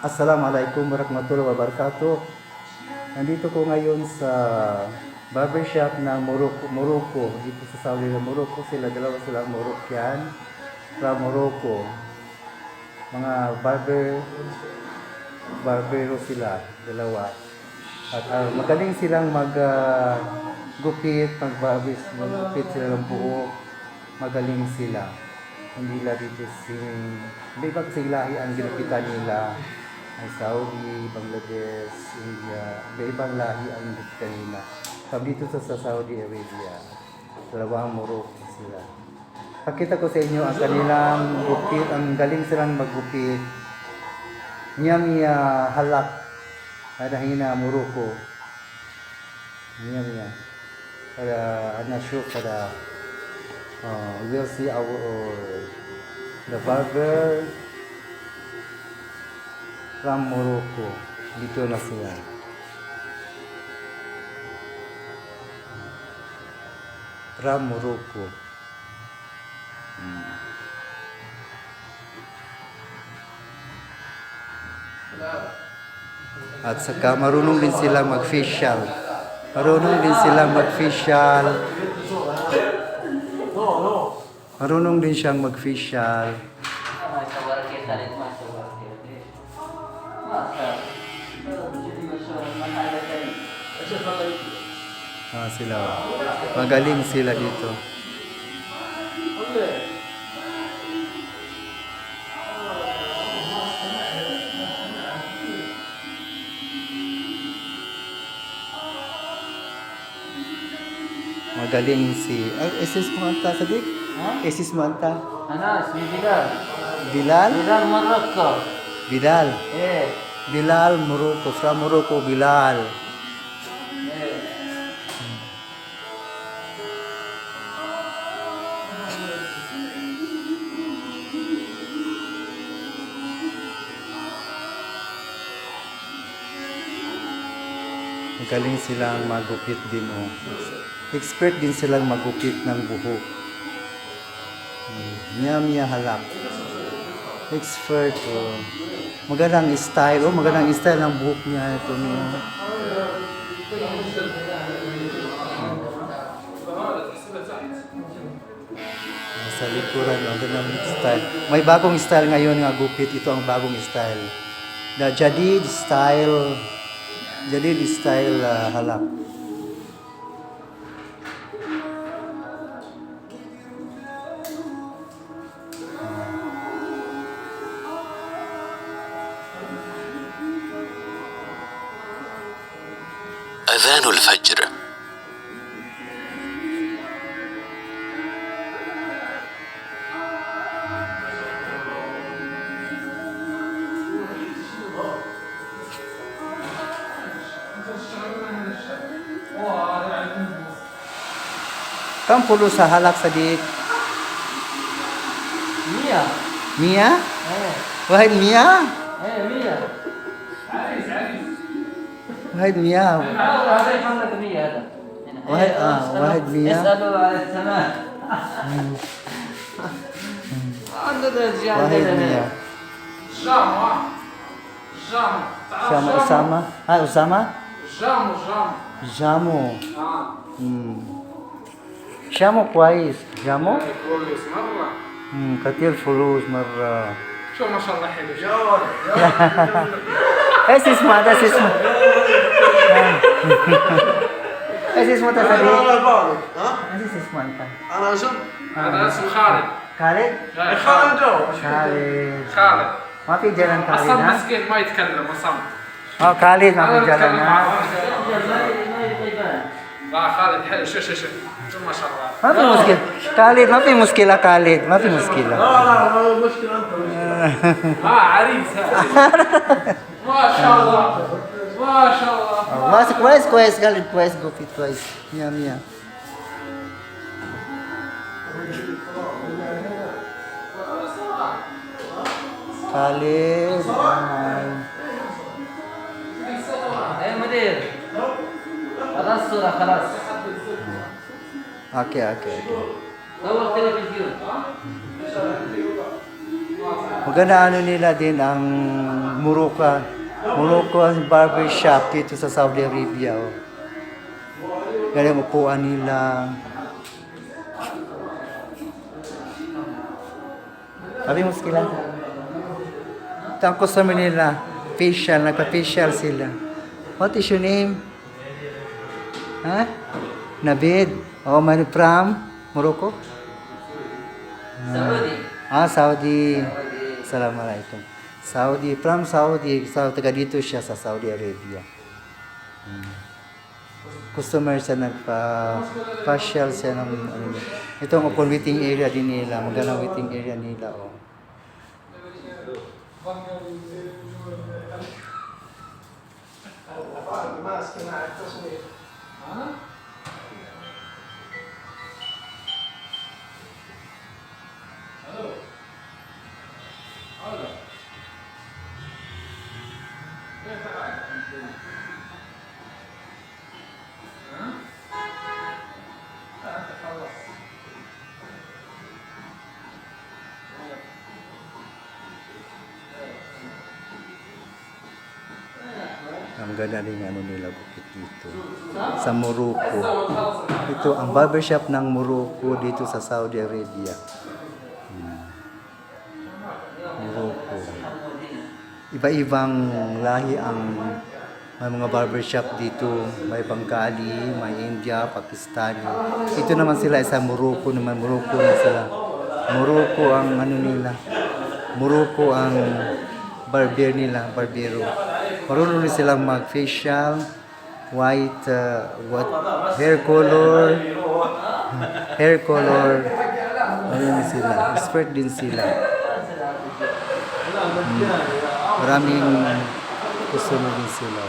Assalamualaikum warahmatullahi wabarakatuh. Nandito ko ngayon sa barbershop ng Morocco. Dito sa Saudi ng Morocco. Dalawa silang Moroccan from Morocco. Mga barbero sila, dalawa. At magaling silang maggupit, maggupit sila ng buhok. Magaling sila. Hindi lang dito iba kasing lahi ang ginupitan nila. Ay Saudi, Bangladesh, India, ibang lahi ang ginupitan nila. Dito sa Saudi Arabia, dalawang Morocco sila. Pakita ko sa inyo ang kanilang gupit, ang galing silang maggupit. Niya halak, ada hina Morocco. Niya. Ada show pada. We'll see the barber from Morocco. Dito na sila. From Morocco. At saka marunong din silang mag-facial. Marunong din siyang mag-facial. Sila. Magaling sila dito. Magaling si... Isis mo anta, Sadik? Isis mo anta? Anas, Bilal. Bilal? Bilal Morocco. Bilal? Bilal, Morocco. From Morocco, Bilal. Magaling silang magupit din. Expert din silang magupit ng buhok. Niya halak. Expert. Magandang style. Magandang style ng buhok niya. Ito niya. Sa likuran. Magandang style. May bagong style ngayon nga gupit. Ito ang bagong style. The Jadid style. Jadid style halak. أذان الفجر. Kam puluh sa halak Sadik? Mia. Mia? Wahid Mia? Mia. Wahid Mia. هذا يحملك مية هذا. واحد مية. اسألوا على السماء. Wahid Mia. Usama? Usama? Jamu. شامو كويس. جامو؟ كويس مرة. كتير فلوس مرة. شو ما شاء الله حلو. ايش اسمه هذا؟ ايش اسمه؟ ايش اسمه انا تصدق؟ بارد ها؟ ايش اسمه انت؟ انا اسم هذا اسمه خالد. خالد؟ خالد جاوب خالد. خالد. ما في جيران خالد أصلا ها؟ مسكين ما يتكلم أصلا. خالد ما في أنا جيران أتكلم ها؟ معه. لا خالد حلو. شو ما شاء الله. ما في مشكلة خالد، ما في مشكلة خالد، ما في مشكلة. لا ما هو مشكلة انت عريس هذا. ما شاء الله. ما شاء الله. ماسك كويس كويس خالد، كويس جوفيت كويس. مية مية. خالد. مدير. خلاص صورة خلاص. اوكي اوكي. صور تلفزيون. Maganda ano nila din ang Moroccan barber shop dito sa Saudi Arabia. Oh. Ganda ang upuan nila. Sabi mo sila. Ito ang customer nila. Facial, nagpa-facial sila. What is your name? Ha? Navid. Oh, man from Morocco? Saudi. Saudi. Assalamualaikum. Saudi, from Saudi. Taga dito siya sa Saudi Arabia. Customer siya nagpa-facial siya ng ano. Ito ang open waiting area din nila. Magandang waiting area nila. Oh. Ang ganda rin ano nila gupit dito. Sa Morocco. Ito ang barbershop ng Morocco dito sa Saudi Arabia. Morocco. Iba-ibang lahi ang may mga barbershop dito. May Bengali, may India, Pakistani. Ito naman sila sa Morocco naman. Morocco na sila. Morocco ang ano nila. Morocco ang barber nila, barbero. Marunong rin silang mag-facial, white, hair color, marunong sila, expert din sila. Maraming customer din sila.